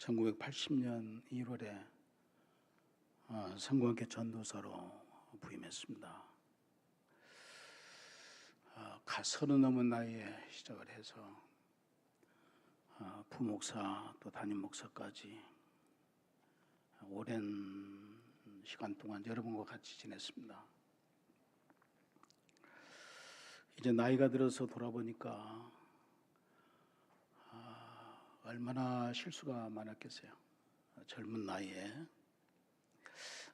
1980년 1월에 성공학교 전도사로 부임했습니다. 서른 넘은 나이에 시작을 해서 부목사 또 담임 목사까지 오랜 시간 동안 여러분과 같이 지냈습니다. 이제 나이가 들어서 돌아보니까 얼마나 실수가 많았겠어요. 젊은 나이에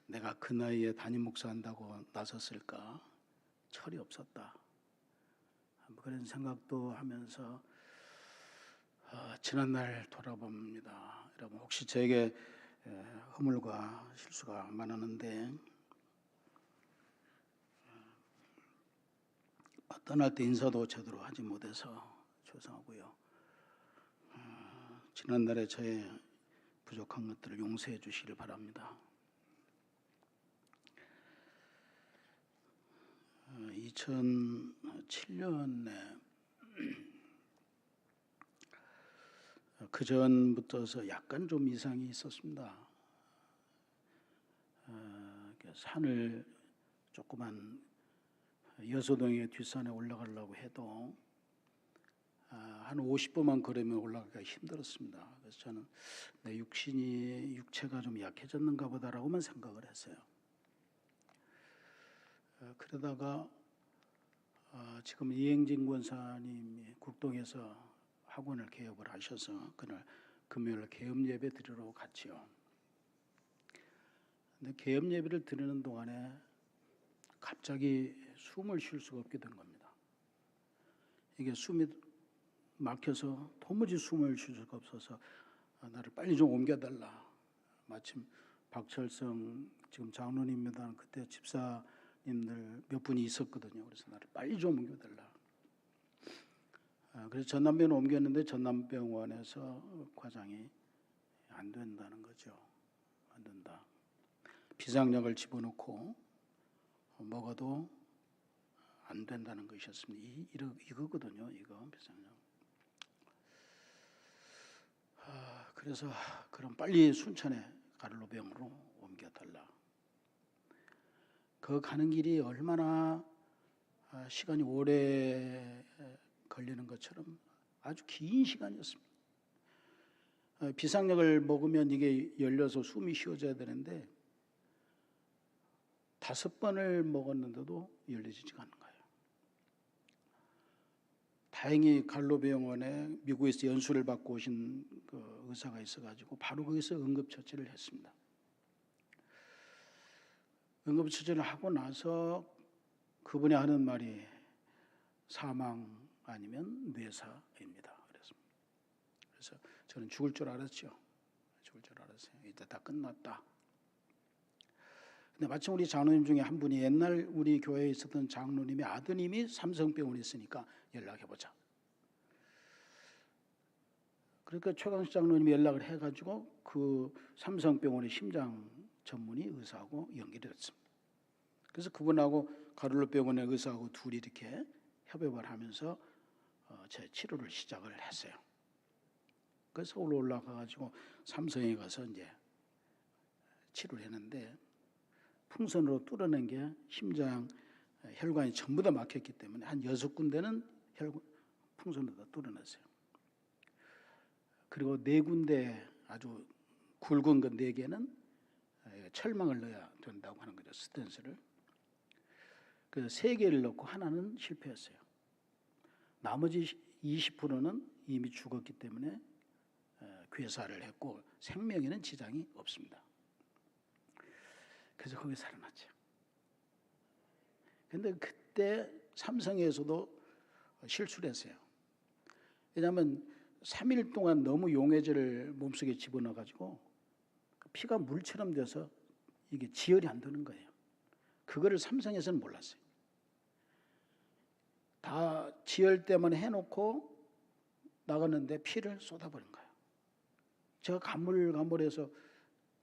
내가 그 나이에 담임 목사 한다고 나섰을까? 철이 없었다. 그런 생각도 하면서 지난날 돌아봅니다. 여러분, 혹시 저에게 허물과 실수가 많았는데 떠날 때 인사도 제대로 하지 못해서 죄송하고요. 지난날에 저의 부족한 것들을 용서해 주시길 바랍니다. 2007년에 그 전부터서 약간 좀 이상이 있었습니다. 산을 조그만 여소동의 뒷산에 올라가려고 해도 한 50분만 걸으면 올라가기가 힘들었습니다. 그래서 저는 내 육체가 좀 약해졌는가 보다라고만 생각을 했어요. 그러다가 지금 이행진 권사님이 국동에서 학원을 개업을 하셔서 그날 금요일 개업 예배 드리러 갔지요. 근데 개업 예배를 드리는 동안에 갑자기 숨을 쉴 수가 없게 된 겁니다. 이게 숨이 막혀서 도무지 숨을 쉴 수가 없어서 나를 빨리 좀 옮겨달라. 마침 박철성 지금 장로님입니다. 그때 집사님들 몇 분이 있었거든요. 그래서 나를 빨리 좀 옮겨달라. 그래서 전남병원 옮겼는데 전남병원에서 과장이 안 된다는 거죠. 안 된다. 비상약을 집어넣고 먹어도 안 된다는 것이었습니다. 이거거든요. 이거 비상약. 그래서 그럼 빨리 순천에 가를로병으로 옮겨달라. 그 가는 길이 얼마나 시간이 오래 걸리는 것처럼 아주 긴 시간이었습니다. 비상약을 먹으면 이게 열려서 숨이 쉬어져야 되는데 5번을 먹었는데도 열리지가 않는 거예요. 다행히 갈로병원에 미국에서 연수를 받고 오신 그 의사가 있어가지고 바로 거기서 응급처치를 했습니다. 응급처치를 하고 나서 그분이 하는 말이 사망 아니면 뇌사입니다. 그래서 저는 죽을 줄 알았죠. 죽을 줄 알았어요. 이제 다 끝났다. 근데 마침 우리 장로님 중에 한 분이 옛날 우리 교회에 있었던 장로님의 아드님이 삼성병원에 있으니까 연락해보자. 그러니까 최강식 장로님이 연락을 해가지고 그 삼성병원의 심장 전문의 의사하고 연결이 됐습니다. 그래서 그분하고 가를로병원의 의사하고 둘이 이렇게 협업을 하면서 제 치료를 시작을 했어요. 그래서 서울로 올라가가지고 삼성에 가서 이제 치료를 했는데 풍선으로 뚫어낸 게 심장 혈관이 전부 다 막혔기 때문에 한 6군데는 풍선으로 다 뚫어냈어요. 그리고 4군데 아주 굵은 그 4개는 철망을 넣어야 된다고 하는 거죠. 스텐스를. 그 3개를 넣고 하나는 실패했어요. 나머지 20%는 이미 죽었기 때문에 괴사를 했고 생명에는 지장이 없습니다. 그래서 거기 살아났죠. 그런데 그때 삼성에서도 실수를 했어요. 왜냐하면 3일 동안 너무 용해제를 몸속에 집어넣어가지고 피가 물처럼 돼서 이게 지혈이 안 되는 거예요. 그거를 삼성에서는 몰랐어요. 다 지혈 때문에 해놓고 나갔는데 피를 쏟아버린 거예요. 제가 가물가물해서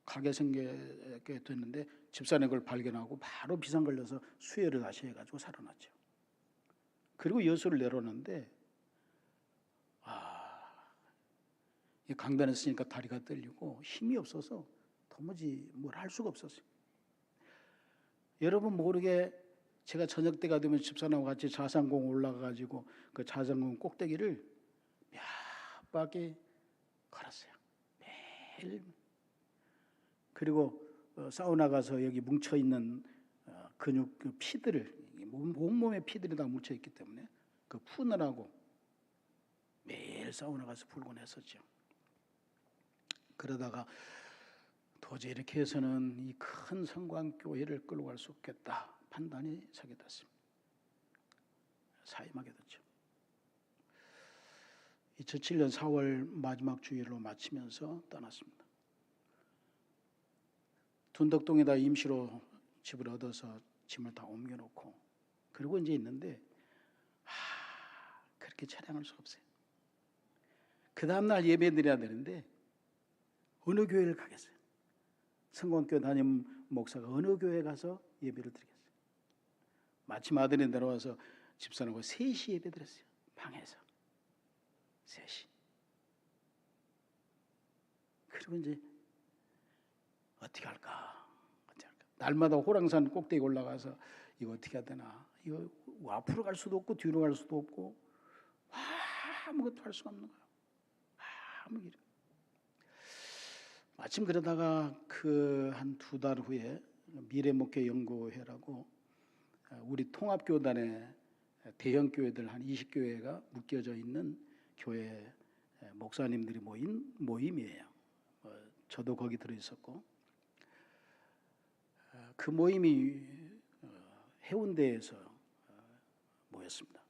가게 생기게 됐는데 집사님 그걸 발견하고 바로 비상 걸려서 수혈을 다시 해가지고 살아났죠. 그리고 여수를 내려오는데 강단에 쓰니까 다리가 떨리고 힘이 없어서 도무지 뭘 할 수가 없었어요. 여러분 모르게 제가 저녁 때가 되면 집사람과 같이 자산공 올라가가지고 그 자산공 꼭대기를 몇 바퀴 걸었어요. 매일. 그리고 사우나 가서 여기 뭉쳐있는 근육 그 피들을 온몸에 피들이 다 뭉쳐있기 때문에 그 푸느라고 매일 사우나 가서 풀곤 했었죠. 그러다가 도저히 이렇게 해서는 이 큰 성광교회를 끌고 갈 수 없겠다 판단이 서게 됐습니다. 사임하게 됐죠. 2007년 4월 마지막 주일로 마치면서 떠났습니다. 둔덕동에다 임시로 집을 얻어서 짐을 다 옮겨놓고 그리고 이제 있는데 그렇게 찬양할 수가 없어요. 그 다음날 예배 드려야 되는데 어느 교회를 가겠어요? 성광교회 담임 목사가 어느 교회 가서 예배를 드리겠어요? 마침 아들이 내려와서 집사람하고 3시 예배 드렸어요. 방에서 3시. 그리고 이제 어떻게 할까? 날마다 호랑산 꼭대기 올라가서 이거 어떻게 해야 되나? 이거 앞으로 갈 수도 없고 뒤로 갈 수도 없고 아무것도 할 수가 없는 거예요. 아무 일. 마침 그러다가 그 한 2달 후에 미래목회연구회라고 우리 통합교단의 대형 교회들 한 20교회가 묶여져 있는 교회 목사님들이 모인 모임이에요. 저도 거기 들어있었고 그 모임이 해운대에서 모였습니다.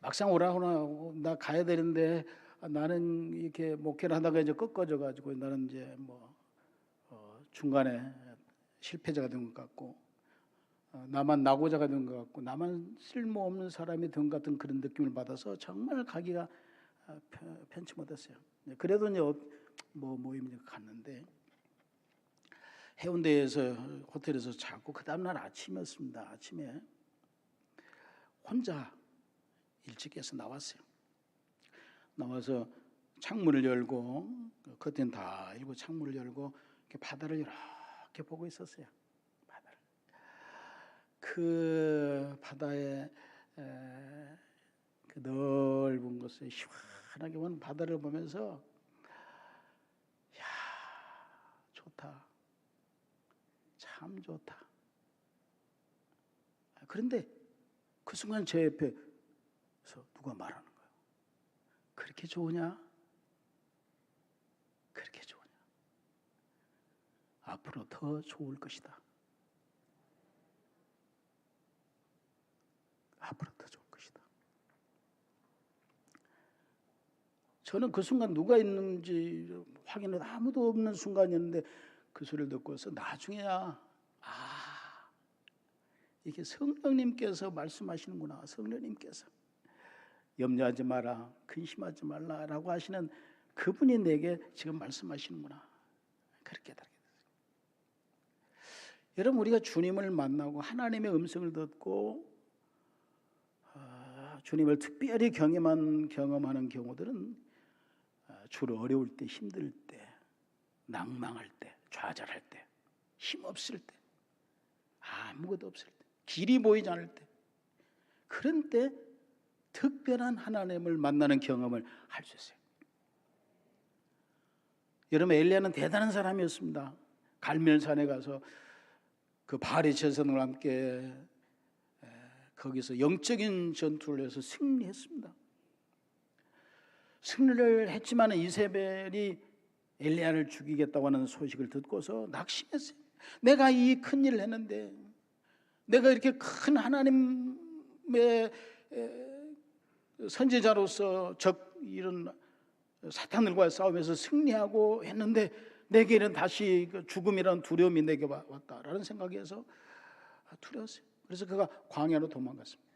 막상 오라고 나 가야 되는데 나는 이렇게 목회를 하다가 이제 꺾어져 가지고 나는 이제 중간에 실패자가 된 것 같고 나만 낙오자가 된 것 같고 나만 쓸모없는 사람이 된 것 같은 그런 느낌을 받아서 정말 가기가 편치 못했어요. 그래도 이제 모임에 갔는데 해운대에서 호텔에서 자고 그 다음날 아침이었습니다. 아침에 혼자 일찍 해서 나왔어요. 나와서 창문을 열고 커튼 다 열고 창문을 열고 이렇게 바다를 이렇게 보고 있었어요. 바다를. 그 바다에 그 넓은 곳에 시원하게 본 바다를 보면서 야 좋다. 참 좋다. 그런데 그 순간 제 옆에서 누가 말하는 거예요. 그렇게 좋으냐? 그렇게 좋으냐? 앞으로 더 좋을 것이다. 앞으로 더 좋을 것이다. 저는 그 순간 누가 있는지 확인은 아무도 없는 순간이었는데 그 소리를 듣고서 나중에야 이게 성령님께서 말씀하시는구나. 성령님께서 염려하지 마라, 근심하지 말라라고 하시는 그분이 내게 지금 말씀하시는구나. 그렇게 알게 됐어요. 여러분 우리가 주님을 만나고 하나님의 음성을 듣고 주님을 특별히 경험하는 경우들은 주로 어려울 때, 힘들 때, 낭망할 때, 좌절할 때, 힘없을 때, 아무것도 없을 때, 길이 보이지 않을 때, 그런 때 특별한 하나님을 만나는 경험을 할 수 있어요. 여러분 엘리야는 대단한 사람이었습니다. 갈멜산에 가서 그 바알의 제사장과 함께 거기서 영적인 전투를 해서 승리했습니다. 승리를 했지만 이세벨이 엘리야를 죽이겠다고 하는 소식을 듣고서 낙심했어요. 내가 이 큰 일을 했는데 내가 이렇게 큰 하나님의 선지자로서 이런 사탄들과의 싸움에서 승리하고 했는데 내게는 다시 죽음이라는 두려움이 내게 왔다라는 생각에서 두려웠어요. 그래서 그가 광야로 도망갔습니다.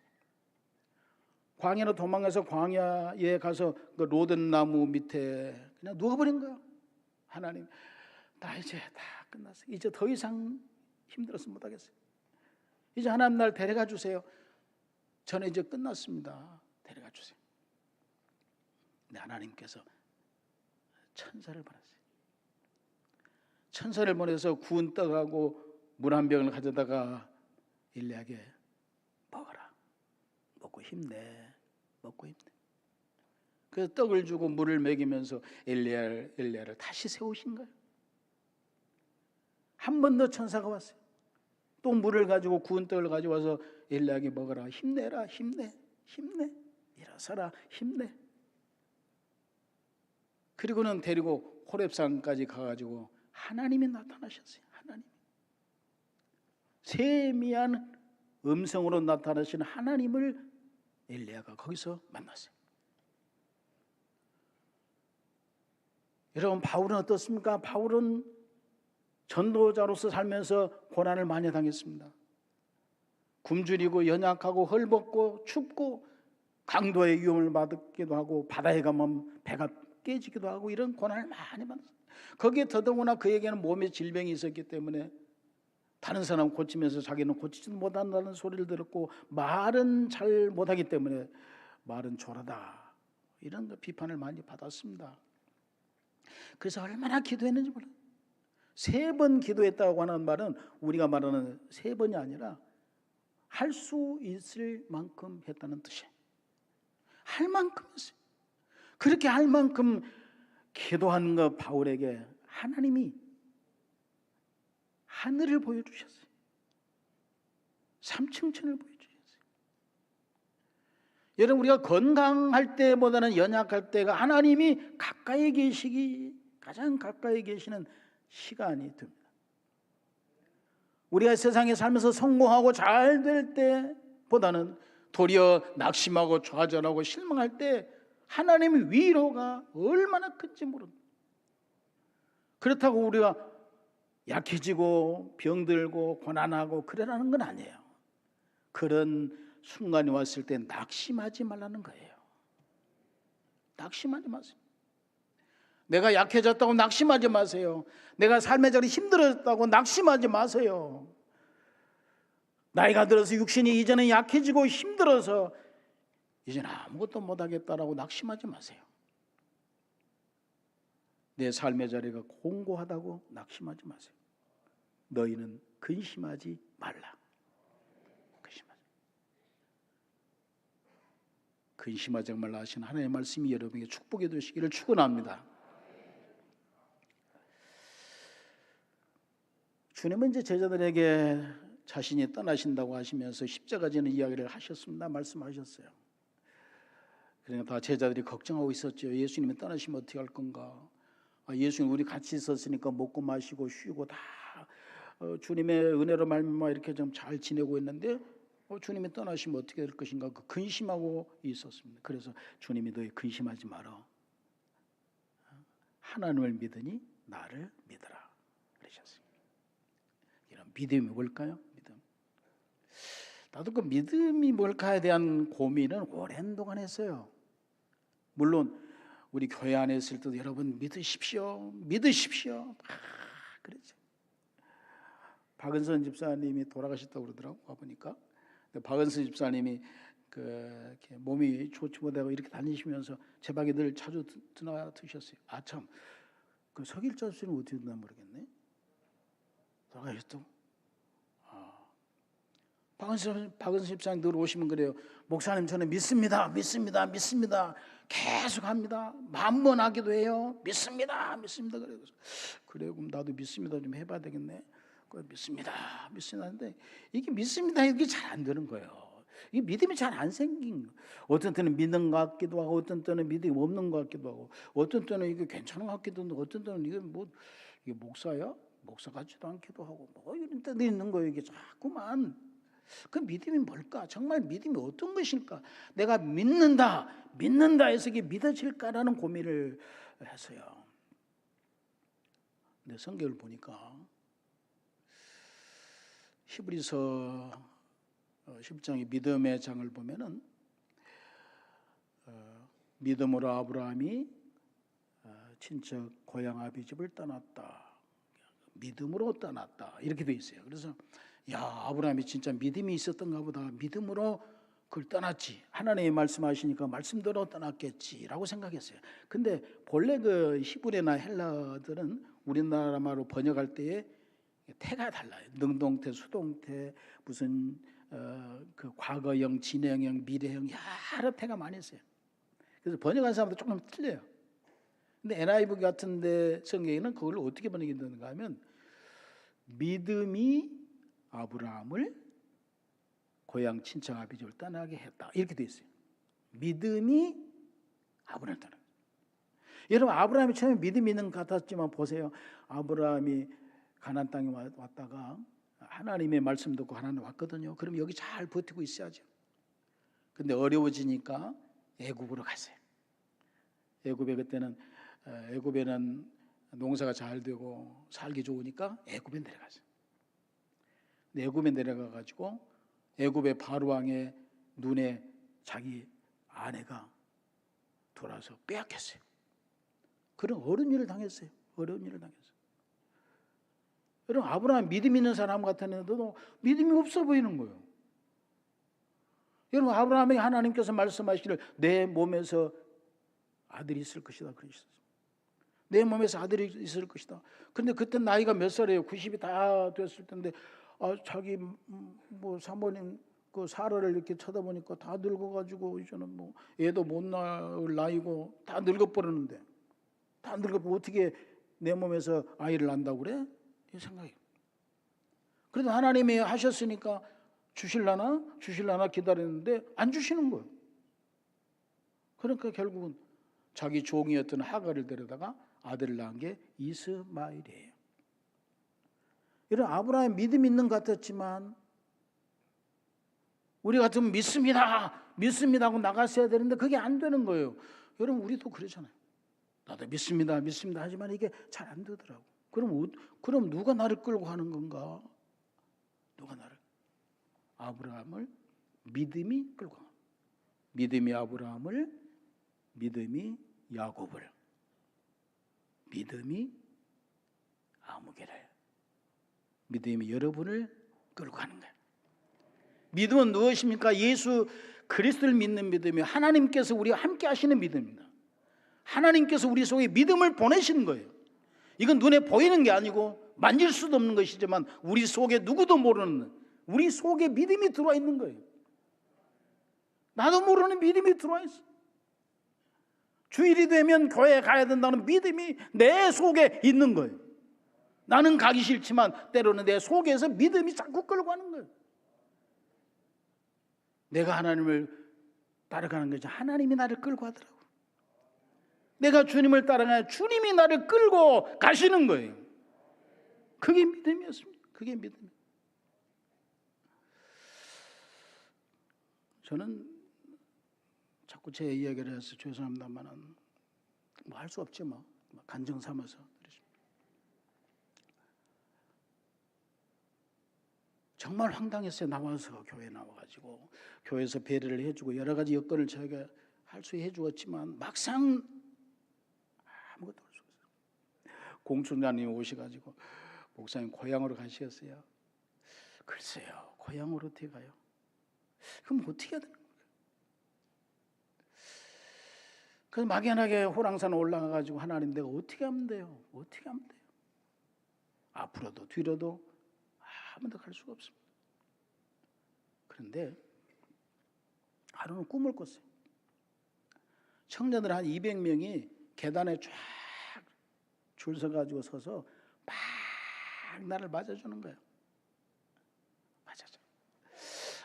광야로 도망가서 광야에 가서 그 로든 나무 밑에 그냥 누워버린 거예요. 하나님, 나 이제 다 끝났어요. 이제 더 이상 힘들어서 못하겠어요. 이제 하나님 날 데려가 주세요. 저는 이제 끝났습니다. 데려가 주세요. 근데 하나님께서 천사를 보냈어요. 천사를 보내서 구운 떡하고 물 한 병을 가져다가 엘리야에게 먹어라. 먹고 힘내. 먹고 힘내. 그래서 떡을 주고 물을 먹이면서 엘리야를 다시 세우신 거예요. 한 번 더 천사가 왔어요. 또 물을 가지고 구운 떡을 가져와서 엘리야에게 먹어라. 힘내라. 힘내. 힘내. 일어서라. 힘내. 그리고는 데리고 호렙산까지 가가지고 하나님이 나타나셨어요. 하나님. 세미한 음성으로 나타나신 하나님을 엘리야가 거기서 만났어요. 여러분, 바울은 어떻습니까? 바울은 전도자로서 살면서 고난을 많이 당했습니다. 굶주리고 연약하고 헐벗고 춥고 강도의 위험을 받기도 하고 바다에 가면 배가 깨지기도 하고 이런 고난을 많이 받았어요. 거기에 더더구나 그에게는 몸에 질병이 있었기 때문에 다른 사람 고치면서 자기는 고치지도 못한다는 소리를 들었고 말은 잘 못하기 때문에 말은 조라다 이런 비판을 많이 받았습니다. 그래서 얼마나 기도했는지 몰라요. 3번 기도했다고 하는 말은 우리가 말하는 3번이 아니라 할 수 있을 만큼 했다는 뜻이에요. 할 만큼 했어요. 그렇게 할 만큼 기도한 것 바울에게 하나님이 하늘을 보여주셨어요. 삼층천을 보여주셨어요. 여러분, 우리가 건강할 때보다는 연약할 때가 하나님이 가까이 계시기 가장 가까이 계시는 시간이 됩니다. 우리가 세상에 살면서 성공하고 잘 될 때보다는 도리어 낙심하고 좌절하고 실망할 때 하나님의 위로가 얼마나 큰지 모릅니다. 그렇다고 우리가 약해지고 병들고 고난하고 그러라는 건 아니에요. 그런 순간이 왔을 때 낙심하지 말라는 거예요. 낙심하지 마세요. 내가 약해졌다고 낙심하지 마세요. 내가 삶의 자리 힘들었다고 낙심하지 마세요. 나이가 들어서 육신이 이제는 약해지고 힘들어서 이제는 아무것도 못하겠다라고 낙심하지 마세요. 내 삶의 자리가 공고하다고 낙심하지 마세요. 너희는 근심하지 말라. 근심하지 말라 하신 하나님의 말씀이 여러분에게 축복이 되시기를 축원합니다. 주님은 이제 제자들에게 자신이 떠나신다고 하시면서 십자가 지는 이야기를 하셨습니다. 말씀하셨어요. 그러니까 다 제자들이 걱정하고 있었죠. 예수님이 떠나시면 어떻게 할 건가? 예수님 우리 같이 있었으니까 먹고 마시고 쉬고 다 주님의 은혜로 말미암아 이렇게 좀 잘 지내고 있는데 주님이 떠나시면 어떻게 될 것인가? 그 근심하고 있었습니다. 그래서 주님이 너희 근심하지 마라. 하나님을 믿으니 나를 믿어라. 그러셨습니다. 이런 믿음이 뭘까요? 믿음. 나도 그 믿음이 뭘까에 대한 고민은 오랜 동안 했어요. 물론 우리 교회 안에 있을 때도 여러분 믿으십시오. 믿으십시오. 그랬죠. 박은선 집사님이 돌아가셨다고 그러더라고 와보니까. 박은선 집사님이 이렇게 몸이 좋지 못하고 이렇게 다니시면서 제 방에 늘 자주 드나 드셨어요. 참, 그 석일자 집사님 어떻게 됐나 모르겠네. 돌아가셨다고. 박은선 집사님 늘 오시면 그래요. 목사님 저는 믿습니다. 계속 합니다. 만번하기도 해요. 믿습니다. 그래요. 그럼 나도 믿습니다 좀 해봐야 되겠네. 믿습니다 하는데 이게 믿습니다 이게 잘 안 되는 거예요. 이 믿음이 잘 안 생긴 거. 어떤 때는 믿는 것 같기도 하고 어떤 때는 믿음이 없는 것 같기도 하고 어떤 때는 이게 괜찮은 것 같기도 하고 어떤 때는 이게 목사야? 목사 같지도 않기도 하고 이런 때도 있는 거예요. 이게 자꾸만 그 믿음이 뭘까? 정말 믿음이 어떤 것일까? 내가 믿는다 해서 이게 믿어질까라는 고민을 했어요. 근데 성경을 보니까 히브리서 10장의 믿음의 장을 보면은 믿음으로 아브라함이 친척 고향 아비집을 떠났다. 믿음으로 떠났다. 이렇게 돼 있어요. 그래서 아브라함이 진짜 믿음이 있었던가 보다. 믿음으로 그걸 떠났지. 하나님이 말씀하시니까 말씀대로 떠났겠지라고 생각했어요. 근데 본래 그 히브리나 헬라들은 우리나라 말로 번역할 때에 태가 달라요. 능동태, 수동태, 무슨 그 과거형, 진행형, 미래형 여러 태가 많이 있어요. 그래서 번역한 사람도 조금 틀려요. 근데 NIV 같은데 성경에는 그걸 어떻게 번역했는가 하면 믿음이 아브라함을 고향 친척 아비집을 떠나게 했다. 이렇게 돼 있어요. 믿음이 아브라함을 떠나. 여러분 아브라함이 처음에 믿음이 있는 것 같았지만 보세요. 아브라함이 가나안 땅에 왔다가 하나님의 말씀 듣고 가나안에 왔거든요. 그럼 여기 잘 버티고 있어야죠. 근데 어려워지니까 애굽으로 갔어요. 애굽에 그때는 애굽에는 농사가 잘 되고 살기 좋으니까 애굽에 내려갔어요. 애굽에 내려가 가지고 애굽의 바로 왕의 눈에 자기 아내가 돌아서 빼앗겼어요. 그런 어려운 일을 당했어요. 어려운 일을 당했어요. 여러분 아브라함 믿음 있는 사람 같았는데도 믿음이 없어 보이는 거예요. 여러분 아브라함에게 하나님께서 말씀하시기를 내 몸에서 아들이 있을 것이다 그러셨어요. 내 몸에서 아들이 있을 것이다. 근데 그때 나이가 몇 살이에요? 90이 다 됐을 텐데 자기 뭐 사모님 그 사라를 이렇게 쳐다보니까 다 늙어가지고 이제는 뭐 애도 못 낳을 나이고 다 늙어버렸는데 다 늙어버리고 어떻게 내 몸에서 아이를 낳는다고 그래? 이 생각이에요. 그래도 하나님이 하셨으니까 주실라나 기다렸는데 안 주시는 거예요. 그러니까 결국은 자기 종이었던 하갈을 데려다가 아들을 낳은 게 이스마엘이에요. 이런 아브라함 믿음 있는 것 같았지만 우리 같으면 믿습니다 하고 나갔어야 되는데 그게 안 되는 거예요. 여러분 우리도 그러잖아요. 나도 믿습니다 하지만 이게 잘 안 되더라고. 그럼 누가 나를 끌고 가는 건가? 누가 나를? 아브라함을 믿음이 끌고 가. 믿음이 아브라함을, 믿음이 야곱을, 믿음이 아무개를, 믿음이 여러분을 끌고 가는 거예요. 믿음은 무엇입니까? 예수 그리스도를 믿는 믿음이 하나님께서 우리와 함께 하시는 믿음입니다. 하나님께서 우리 속에 믿음을 보내시는 거예요. 이건 눈에 보이는 게 아니고 만질 수도 없는 것이지만 우리 속에 누구도 모르는 우리 속에 믿음이 들어와 있는 거예요. 나도 모르는 믿음이 들어와 있어. 주일이 되면 교회에 가야 된다는 믿음이 내 속에 있는 거예요. 나는 가기 싫지만 때로는 내 속에서 믿음이 자꾸 끌고 가는 거예요. 내가 하나님을 따라가는 거죠. 하나님이 나를 끌고 가더라고. 내가 주님을 따라가야 주님이 나를 끌고 가시는 거예요. 그게 믿음이었습니다. 그게 믿음. 저는 자꾸 제 이야기를 해서 죄송합니다만은 뭐 할 수 없지 뭐 간증 삼아서 정말 황당했어요. 나와서 교회 나와가지고 교회에서 배려를 해주고 여러 가지 여건을 저희가 할 수 해주었지만 막상 아무것도 할 수 없어요. 공청장님이 오셔가지고 목사님 고향으로 가시겠어요? 글쎄요, 고향으로 어떻게 가요? 그럼 어떻게 해야 되는 거예요? 그래서 막연하게 호랑산 올라가가지고 하나님 내가 어떻게 하면 돼요? 어떻게 하면 돼요? 앞으로도 뒤로도 아무도 갈 수가 없습니다. 그런데 하루는 꿈을 꿨어요. 청년들 한 200명이 계단에 쫙 줄 서가지고 서서 막 나를 맞아주는 거예요. 맞아줘.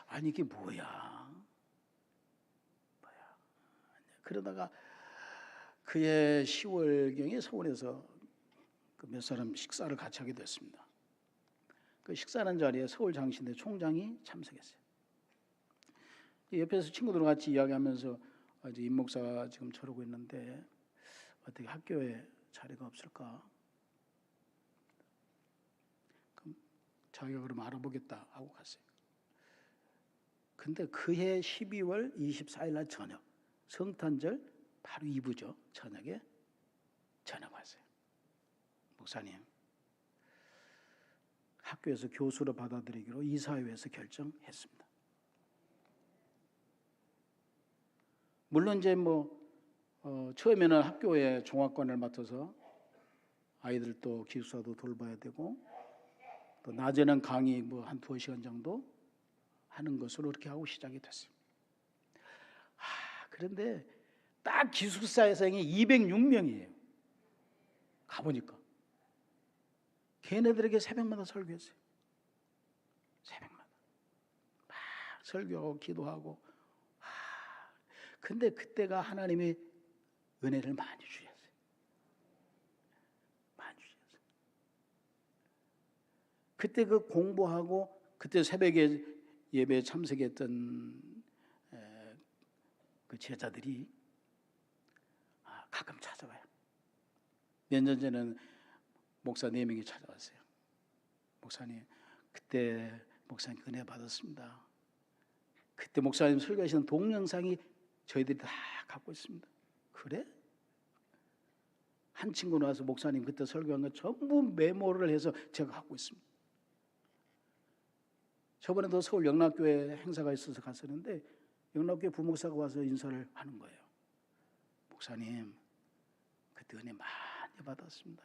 아니 이게 뭐야? 그러다가 그해 10월경에 서울에서 그 몇 사람 식사를 같이 하게 됐습니다. 그 식사하는 자리에 서울장신대 총장이 참석했어요. 옆에서 친구들 같이 이야기하면서 이제 임 목사가 지금 저러고 있는데 어떻게 학교에 자리가 없을까? 그럼 자기가 그럼 알아보겠다 하고 갔어요. 근데 그해 12월 24일 날 저녁 성탄절 바로 이브죠. 저녁에 전화가 왔어요. 목사님, 학교에서 교수로 받아들이기로 이사회에서 결정했습니다. 물론 이제 처음에는 학교에 종합관을 맡아서 아이들 또 기숙사도 돌봐야 되고, 또 낮에는 강의 한 2시간 정도 하는 것으로 이렇게 하고 시작이 됐어요. 그런데 딱 기숙사 학생이 206명이에요. 가보니까 걔네들에게 새벽마다 설교했어요. 새벽마다 막 설교하고 기도하고. 근데 그때가 하나님이 은혜를 많이 주셨어요. 많이 주셨어요. 그때 그 공부하고 그때 새벽에 예배에 참석했던 그 제자들이 가끔 찾아와요. 몇 년 전에는 목사 4명이 찾아왔어요. 목사님, 그때 목사님 은혜 받았습니다. 그때 목사님 설교하시는 동영상이 저희들이 다 갖고 있습니다. 그래? 한 친구 나와서 목사님 그때 설교한 거 전부 메모를 해서 제가 갖고 있습니다. 저번에도 서울 영락교회 행사가 있어서 갔었는데 영락교회 부목사가 와서 인사를 하는 거예요. 목사님, 그때 은혜 많이 받았습니다.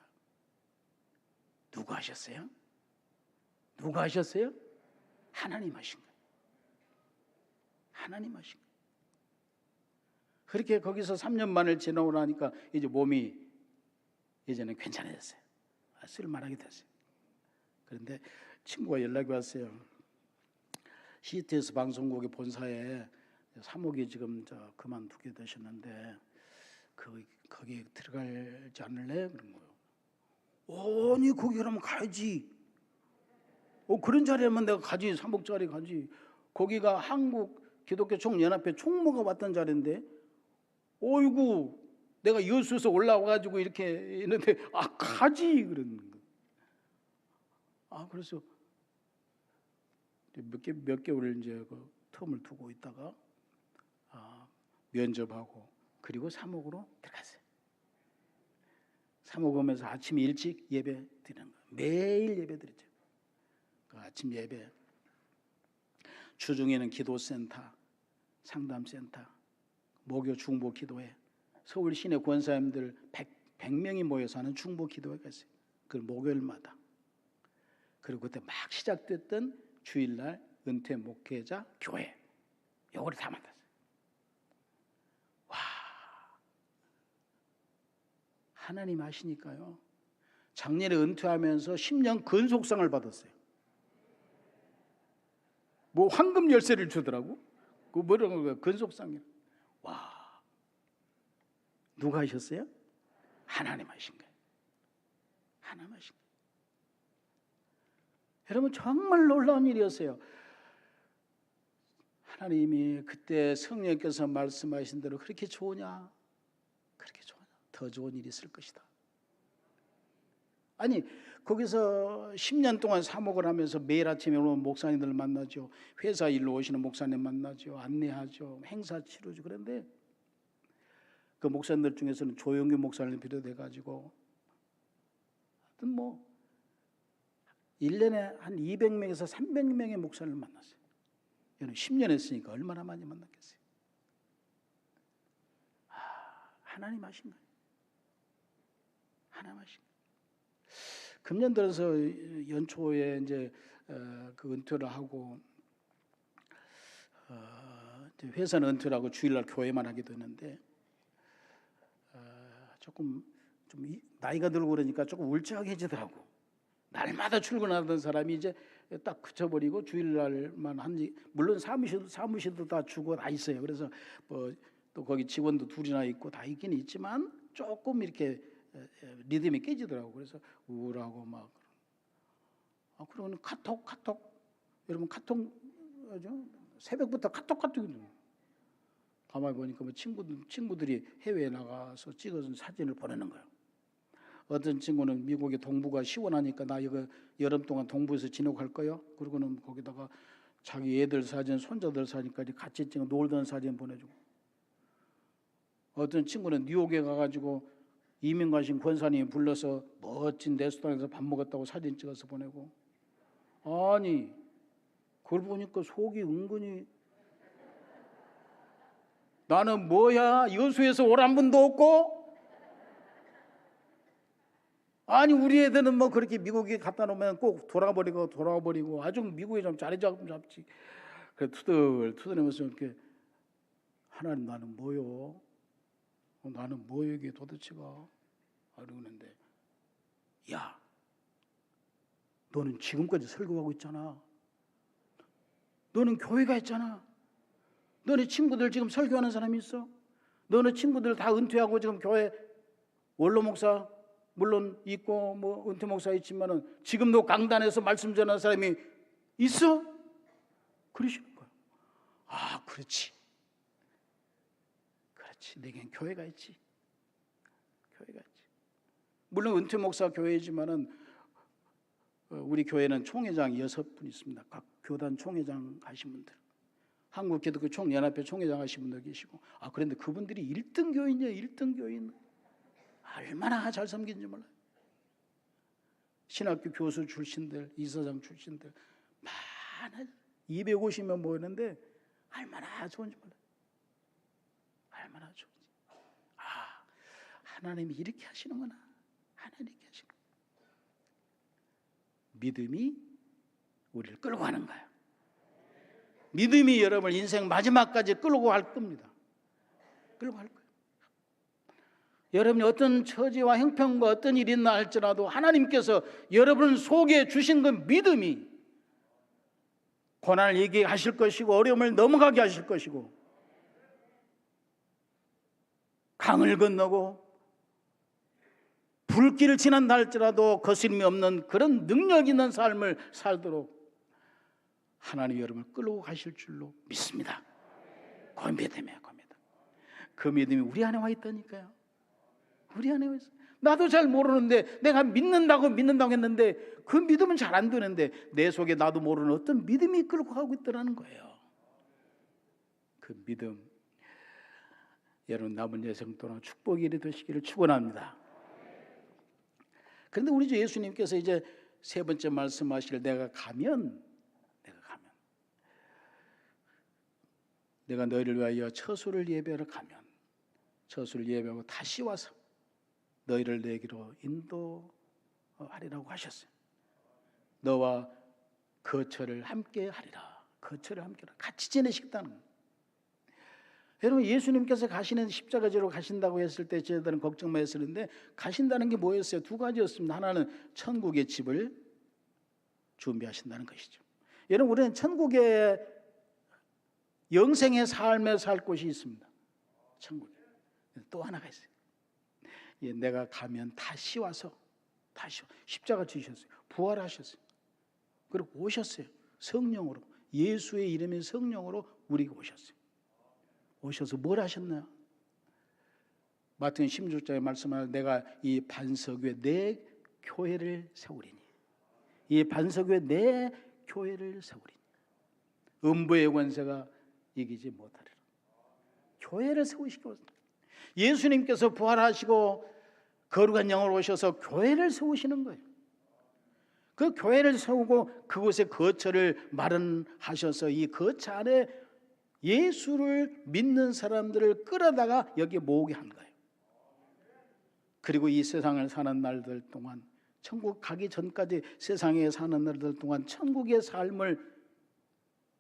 누가 하셨어요? 누가 하셨어요? 하나님 하신 거예요. 하나님 하신 거예요. 그렇게 거기서 3년 만을 지나고 나니까 이제 몸이 예전에 괜찮아졌어요. 쓸만하게 됐어요. 그런데 친구가 연락이 왔어요. CTS 방송국의 본사에 사목이 지금 그만두게 되셨는데 거기 들어가지 않을래? 그런 거예요. 아니 거기 그러면 가야지. 그런 자리라면 내가 가지. 사목 자리 가지. 거기가 한국 기독교 총연합회 총무가 왔던 자리인데 어이구 내가 여수에서 올라와가지고 이렇게 있는데 가지 그러는 거. 그래서 몇 개월 이제 그 텀을 두고 있다가 면접하고 그리고 사목으로 들어갔어요. 사목 오면서 아침 일찍 예배 드리는 거예요. 매일 예배 드리죠. 그 아침 예배 주중에는 기도센터, 상담센터, 목요 중보 기도회, 서울 시내 권사님들 100명이 모여서 하는 중보 기도회가 있어요. 그 목요일마다. 그리고 그때 막 시작됐던 주일날 은퇴 목회자 교회, 요거를 다 만났어요. 와, 하나님 하시니까요. 작년에 은퇴하면서 10년 근속상을 받았어요. 황금 열쇠를 주더라고. 그 뭐라고 그래요? 근속상이요. 와, 누가 하셨어요? 하나님 하신 거예요. 하나님 하신 거예요. 여러분 정말 놀라운 일이었어요. 하나님이 그때 성령께서 말씀하신 대로 그렇게 좋으냐? 그렇게 좋으냐? 더 좋은 일이 있을 것이다. 아니 거기서 10년 동안 사목을 하면서 매일 아침에 오는 목사님들 만나죠. 회사 일로 오시는 목사님 만나죠. 안내하죠. 행사 치르죠. 그런데 그 목사님들 중에서는 조영규 목사님 비롯해가지고 하여튼 1년에 한 200명에서 300명의 목사님을 만났어요. 저는 10년 했으니까 얼마나 많이 만났겠어요. 하나님 하신 거예요. 하나님 하신 거예요. 금년 들어서 연초에 이제 그 은퇴를 하고 이제 회사는 은퇴를 하고 주일날 교회만 하게 되는데 조금 좀 나이가 들고 그러니까 조금 울적해지더라고. 날마다 출근하던 사람이 이제 딱 그쳐버리고 주일날만 한지, 물론 사무실도 다 주고 다 있어요. 그래서 또 거기 직원도 둘이나 있고 다 있긴 있지만 조금 이렇게 리듬이 깨지더라고. 그래서 우울하고 막. 그러면 카톡 여러분 카톡 새벽부터 카톡 가만히 보니까 친구들이 해외에 나가서 찍어준 사진을 보내는 거예요. 어떤 친구는 미국의 동부가 시원하니까 나 이거 여름 동안 동부에서 지내고 갈 거요. 그러고는 거기다가 자기 애들 사진, 손자들 사진까지 같이 찍어 놀던 사진 보내주고. 어떤 친구는 뉴욕에 가가지고 이민 가신 권사님 불러서 멋진 레스토랑에서 밥 먹었다고 사진 찍어서 보내고. 아니 그걸 보니까 속이 은근히 나는 뭐야? 여수에서 오란 분도 없고? 아니 우리 애들은 뭐 그렇게 미국에 갖다 놓으면 꼭 돌아버리고 아주 미국에 좀 자리 잡지. 그래 투덜투덜하면서 이렇게 하나님 나는 뭐요? 나는 뭐요 이게 도대체가? 그러는데 야 너는 지금까지 설교하고 있잖아. 너는 교회가 있잖아. 너네 친구들 지금 설교하는 사람이 있어? 너네 친구들 다 은퇴하고 지금 교회 원로 목사 물론 있고 뭐 은퇴 목사 있지만은 지금도 강단에서 말씀 전하는 사람이 있어? 그러시는 거야. 아, 그렇지. 내겐 교회가 있지. 교회가 있지. 물론 은퇴 목사 교회이지만은 우리 교회는 총회장 6분 있습니다. 각 교단 총회장 하신 분들. 한국기독교 총연합회 총회장 하신 분들 계시고. 그런데 그분들이 1등 교인이에요. 1등 교인. 얼마나 잘 섬기는지 몰라요. 신학교 교수 출신들, 이사장 출신들 많아요. 250명 모였는데 얼마나 좋은지 몰라요. 얼마나 좋은지. 하나님이 이렇게 하시는구나. 하나님이 이렇게 하시는 거야. 믿음이 우리를 끌고 가는 거야. 믿음이 여러분을 인생 마지막까지 끌고 갈 겁니다. 끌고 갈 거예요. 여러분이 어떤 처지와 형편과 어떤 일이 있나 할지라도 하나님께서 여러분 속에 주신 그 믿음이 고난을 이기게 하실 것이고 어려움을 넘어가게 하실 것이고 강을 건너고 불길을 지난다 할지라도 거스름이 없는 그런 능력 있는 삶을 살도록 하나님 여러분을 끌고 가실 줄로 믿습니다. 그 믿음이에요. 그 믿음이 우리 안에 와 있다니까요. 우리 안에 와 있어요. 나도 잘 모르는데 내가 믿는다고 했는데 그 믿음은 잘 안 되는데 내 속에 나도 모르는 어떤 믿음이 끌고 가고 있더라는 거예요. 그 믿음 여러분 남은 여생 동안 축복이 되시기를 축원합니다. 그런데 우리 주 예수님께서 이제 세 번째 말씀하실 내가 내가 너희를 위하여 처소를 예배하러 가면 처소를 예배하고 다시 와서 너희를 내게로 인도하리라고 하셨어요. 너와 거처를 함께 하리라. 거처를 함께 하리라. 같이 지내시겠다는 거예요. 여러분 예수님께서 가시는 십자가지로 가신다고 했을 때 저희들은 걱정만 했었는데 가신다는 게 뭐였어요? 두 가지였습니다. 하나는 천국의 집을 준비하신다는 것이죠. 여러분 우리는 천국에 영생의 삶에 살 곳이 있습니다. 천국에. 또 하나가 있어요. 내가 가면 다시 와서 십자가 지셨어요. 부활하셨어요. 그리고 오셨어요. 성령으로 예수의 이름의 성령으로 우리에게 오셨어요. 오셔서 뭘 하셨나요? 마태복음 16장에 말씀하는 내가 이 반석 위에 내 교회를 세우리니 이 반석 위에 내 교회를 세우리니 음부의 권세가 이기지 못하리라. 교회를 세우시고 예수님께서 부활하시고 거룩한 영으로 오셔서 교회를 세우시는 거예요. 그 교회를 세우고 그곳에 거처를 마련하셔서 이 거처 안에 예수를 믿는 사람들을 끌어다가 여기 모으게 한 거예요. 그리고 이 세상을 사는 날들 동안 천국 가기 전까지 세상에 사는 날들 동안 천국의 삶을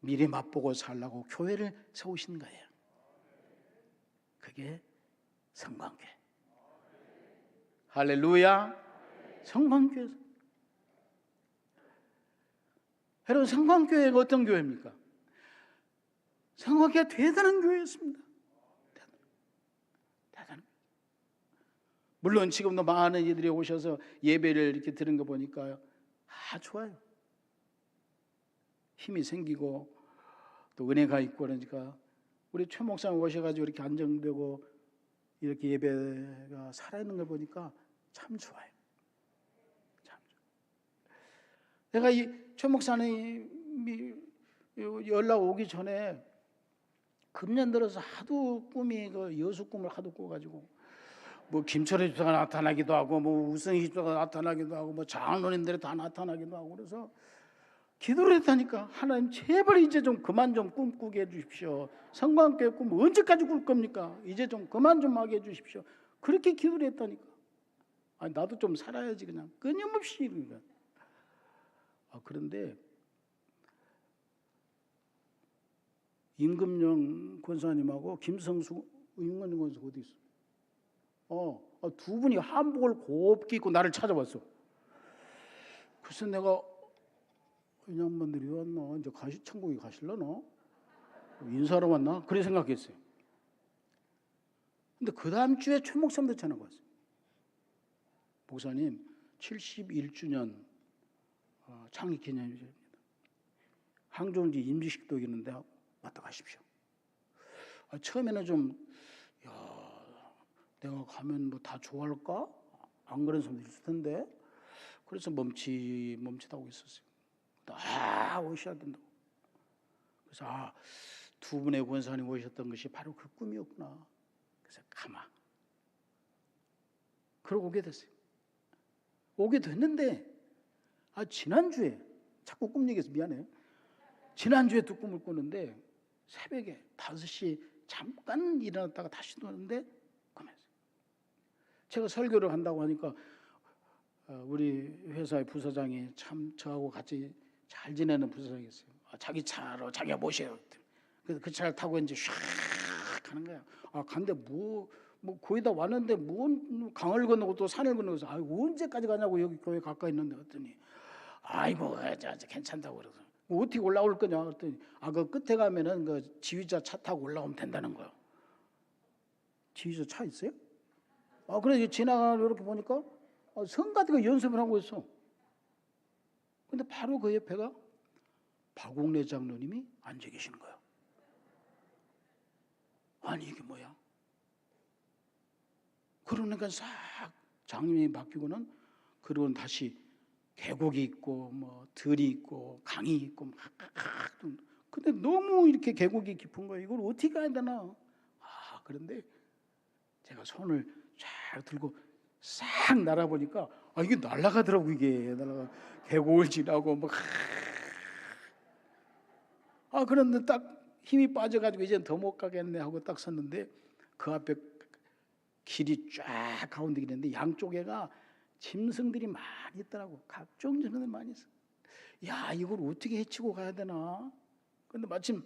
미리 맛보고 살라고 교회를 세우신 거예요. 그게 성광교회. 할렐루야. 성광교회. 여러분 성광교회가 어떤 교회입니까? 성광교회가 대단한 교회였습니다. 대단한. 물론 지금도 많은 이들이 오셔서 예배를 이렇게 드는 거 보니까 좋아요. 힘이 생기고 또 은혜가 있고 그러니까 우리 최 목사님 오셔가지고 이렇게 안정되고 이렇게 예배가 살아있는 걸 보니까 참 좋아요. 참 좋아요. 내가 이 최 목사님이 연락 오기 전에 금년 들어서 하도 꿈이 그 여수 꿈을 하도 꿔가지고 뭐 김철의 집사가 나타나기도 하고 뭐 우승희 집사가 나타나기도 하고 뭐 장로님들이 다 나타나기도 하고 그래서 기도를 했다니까. 하나님 제발 이제 좀 그만 좀 꿈꾸게 해주십시오. 성광교회 꿈 언제까지 꿀 겁니까? 이제 좀 그만 좀 하게 해주십시오. 그렇게 기도를 했다니까. 아니, 나도 좀 살아야지 그냥. 끊임없이 이러니까. 그런데 임금영 권사님하고 김성수 임금영 권사 어디 있어? 두 분이 한복을 곱게 입고 나를 찾아왔어. 그래서 내가 이 양반들이 왔나? 이제 천국에 가실려나? 인사하러 왔나? 그래 생각했어요. 근데 그 다음 주에 최 목사님도 전화가 왔어요. 목사님 71주년 창립 기념일입니다. 항종지 임직식도 있는데 왔다 가십시오. 처음에는 좀 내가 가면 뭐 다 좋아할까? 안 그런 사람도 있을 텐데 그래서 멈칫하고 있었어요. 오셔야 된다고. 그래서 두 분의 권사님 오셨던 것이 바로 그 꿈이었구나. 그래서 가마. 그러고 오게 됐어요. 오게 됐는데 지난주에 자꾸 꿈 얘기해서 미안해요. 지난주에 두 꿈을 꾸는데 새벽에 5시 잠깐 일어났다가 다시 누웠는데 꿈이었어요. 제가 설교를 한다고 하니까 우리 회사의 부사장이 참 저하고 같이 잘 지내는 부사장이었어요. 자기 차로 자기가 모셔요. 그래서 그 차를 타고 이제 샥 가는 거야. 근데 뭐 거의 다 왔는데 강을 건너고 또 산을 건너서 언제까지 가냐고 여기 교회 가까이 있는데 그랬더니 아이고 괜찮다고 그래서 어떻게 올라올 거냐 그랬더니 그 끝에 가면은 그 지휘자 차 타고 올라오면 된다는 거예요. 지휘자 차 있어요? 그래서 지나가는 이렇게 보니까 성가대가 연습을 하고 있어. 근데 바로 그 옆에가 박옥래 장로님이 앉아 계시는 거예요. 아니 이게 뭐야? 그러니까 싹 장님이 바뀌고는 그러고는 다시 계곡이 있고 뭐 들이 있고 강이 있고 근데 너무 이렇게 계곡이 깊은 거예요. 이걸 어떻게 가야 되나? 그런데 제가 손을 쫙 들고 싹 날아보니까 이게 날아가더라고. 이게 계곡을 지나고 그런데 딱 힘이 빠져가지고 이제는 더 못 가겠네 하고 딱 섰는데 그 앞에 길이 쫙 가운데 길인데 양쪽에가 짐승들이 많이 있더라고. 각종 짐승들이 많이 있어. 이걸 어떻게 헤치고 가야 되나? 근데 마침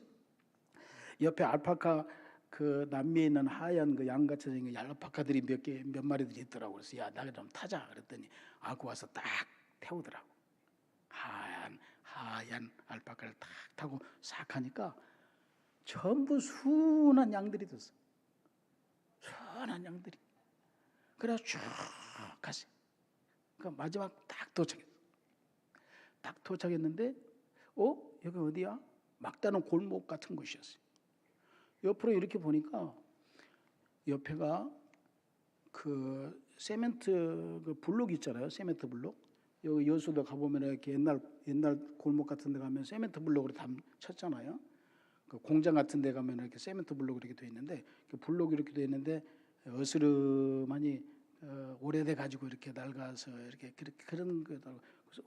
옆에 알파카 그 남미에 있는 하얀 그 양같이 생긴 알파카들이 몇 마리들이 있더라고. 그래서 나 좀 타자 그랬더니 그 와서 딱 태우더라고. 하얀 알파카를 딱 타고 싹 하니까 전부 순한 양들이 됐어. 순한 양들이. 그래서 쭉 갔어요. 그러니까 마지막 딱 도착했어. 딱 도착했는데 여기 어디야? 막다른 골목 같은 곳이었어요. 옆으로 이렇게 보니까 옆에가 그 세멘트 그 블록 있잖아요. 세멘트 블록. 여기 여수도 가보면 이렇게 옛날 골목 같은 데 가면 세멘트 블록으로 다 쳤잖아요. 그 공장 같은 데 가면 이렇게 세멘트 블록 이렇게 돼 있는데 그 블록이 이렇게 돼 있는데 어스름하니 오래돼 가지고 이렇게 낡아서 이렇게 그런 거다. 그래서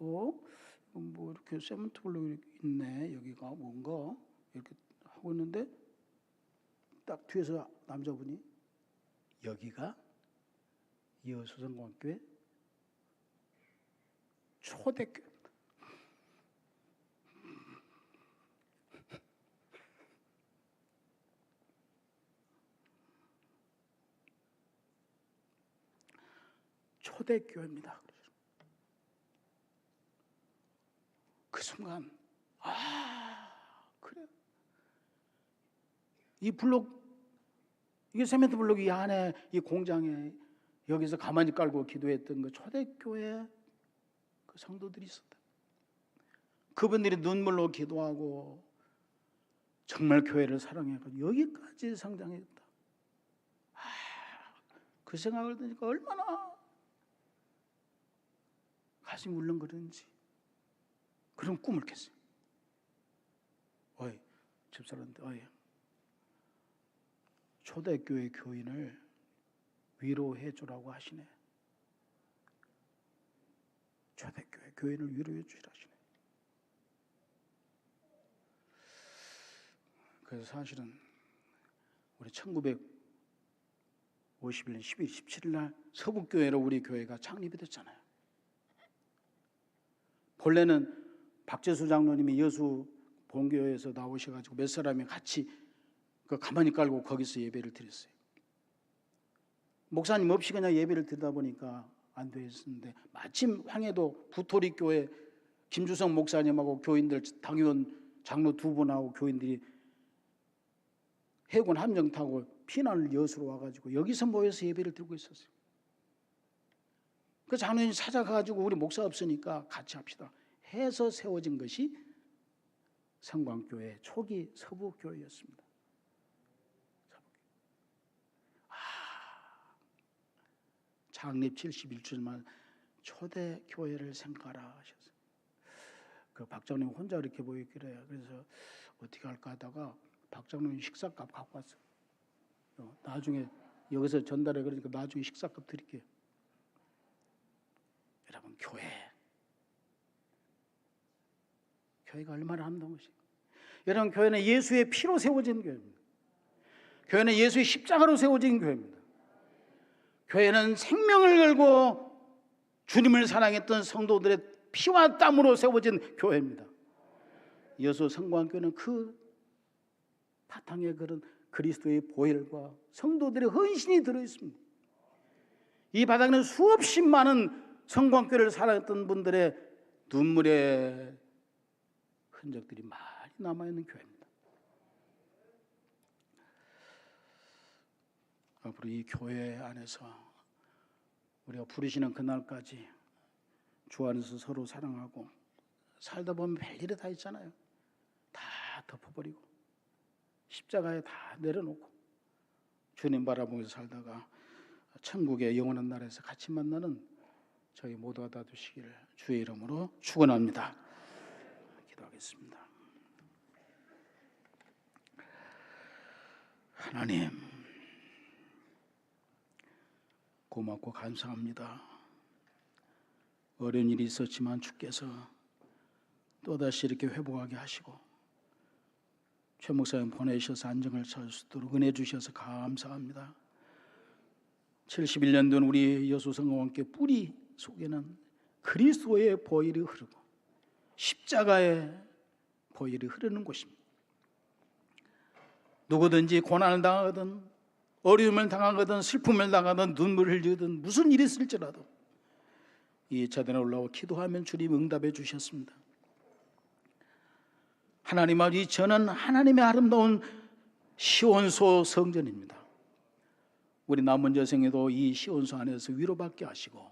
뭐 이렇게 세멘트 블록이 있네. 여기가 뭔가 이렇게 하고 있는데 딱 뒤에서 남자분이 여기가 여수성공학교의 초대교. 초대교회입니다. 그 순간 그래. 이 블록 이게 세멘트 블록이 이 안에 이 공장에 여기서 가만히 깔고 기도했던 그 초대교회 그 성도들이 있었다. 그분들이 눈물로 기도하고 정말 교회를 사랑해서 여기까지 성장했다. 그 생각을 드니까 얼마나 가슴이 울렁거리는지 그런 꿈을 꿨어요. 집사람들, 초대교회 교인을 위로해 주라고 하시네. 초대교회 교인을 위로해 주시라 하시네. 그래서 사실은 우리 1951년 12월 17일 날 서북교회로 우리 교회가 창립이 됐잖아요. 본래는 박재수 장로님이 여수 본교회에서 나오셔가지고 몇 사람이 같이 가만히 깔고 거기서 예배를 드렸어요. 목사님 없이 그냥 예배를 드리다 보니까 안 되었는데, 마침 황해도 부토리교회 김주성 목사님하고 교인들, 당의원 장로 두 분하고 교인들이 해군 함정 타고 피난을 여수로 와가지고 여기서 모여서 예배를 드리고 있었어요. 그 장로님이 찾아가가지고 우리 목사 없으니까 같이 합시다 해서 세워진 것이 성광교회 초기 서북교회였습니다. 창립 71주년 초대 교회를 생각하라 하셨어요. 그 박장로님 혼자 이렇게 보이길래 그래서 어떻게 할까 하다가 박장로님 식사값 갖고 왔어요. 나중에 여기서 전달해, 그러니까 나중에 식사값 드릴게요. 여러분, 교회가 얼마나 아름다운 것이. 여러분, 교회는 예수의 피로 세워진 교회입니다. 교회는 예수의 십자가로 세워진 교회입니다. 교회는 생명을 걸고 주님을 사랑했던 성도들의 피와 땀으로 세워진 교회입니다. 여수 성광교회는 그 바탕에 그런 그리스도의 보혈과 성도들의 헌신이 들어있습니다. 이 바닥에는 수없이 많은 성광교회를 사랑했던 분들의 눈물의 흔적들이 많이 남아있는 교회입니다. 앞으로 이 교회 안에서 우리가 부르시는 그날까지 주 안에서 서로 사랑하고 살다 보면 별일이 다 있잖아요. 다 덮어버리고 십자가에 다 내려놓고 주님 바라보면서 살다가 천국의 영원한 나라에서 같이 만나는 저희 모두가 다 되시기를 주의 이름으로 축원합니다. 기도하겠습니다. 하나님, 고맙고 감사합니다. 어려운 일이 있었지만 주께서 또다시 이렇게 회복하게 하시고 최 목사님 보내셔서 안정을 찾을 수 있도록 은혜 주셔서 감사합니다. 71년 된 우리 여수성공원교회 뿌리 속에는 그리스도의 보혈이 흐르고 십자가의 보혈이 흐르는 곳입니다. 누구든지 고난을 당하든 어려움을 당하든 슬픔을 당하든 눈물을 흘리든 무슨 일이 있을지라도 이 차단에 올라와 기도하면 주님 응답해 주셨습니다. 하나님 아버지, 저는 하나님의 아름다운 시온소 성전입니다. 우리 남은 여생에도 이 시온소 안에서 위로받게 하시고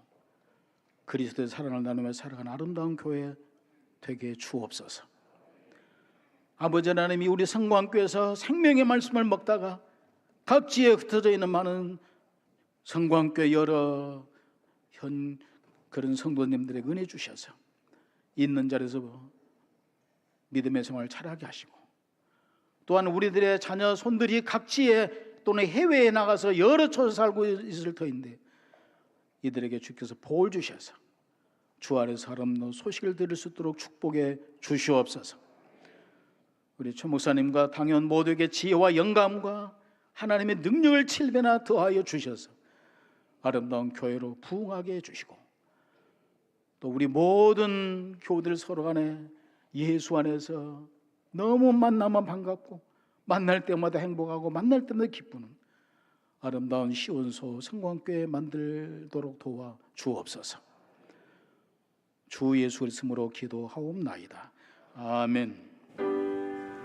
그리스도의 사랑을 나누며 살아가는 아름다운 교회 되게 주옵소서. 아버지 하나님이 우리 성광교회에서 생명의 말씀을 먹다가 각지에 흩어져 있는 많은 성광교회 여러 그런 성도님들에게 은혜 주셔서 있는 자리에서 믿음의 생활을 잘하게 하시고, 또한 우리들의 자녀 손들이 각지에 또는 해외에 나가서 여러 곳에 살고 있을 터인데 이들에게 주께서 복을 주셔서 주 안에서 아름다운 소식을 들을 수 있도록 축복해 주시옵소서. 우리 최 목사님과 당연 모두에게 지혜와 영감과 하나님의 능력을 7배나 더하여 주셔서 아름다운 교회로 부흥하게 해주시고, 또 우리 모든 교우들 서로 간에 예수 안에서 너무 만나면 반갑고 만날 때마다 행복하고 만날 때마다 기쁘는 아름다운 시온소 성광교회 만들도록 도와 주옵소서. 주 예수 그리스도로 기도하옵나이다. 아멘.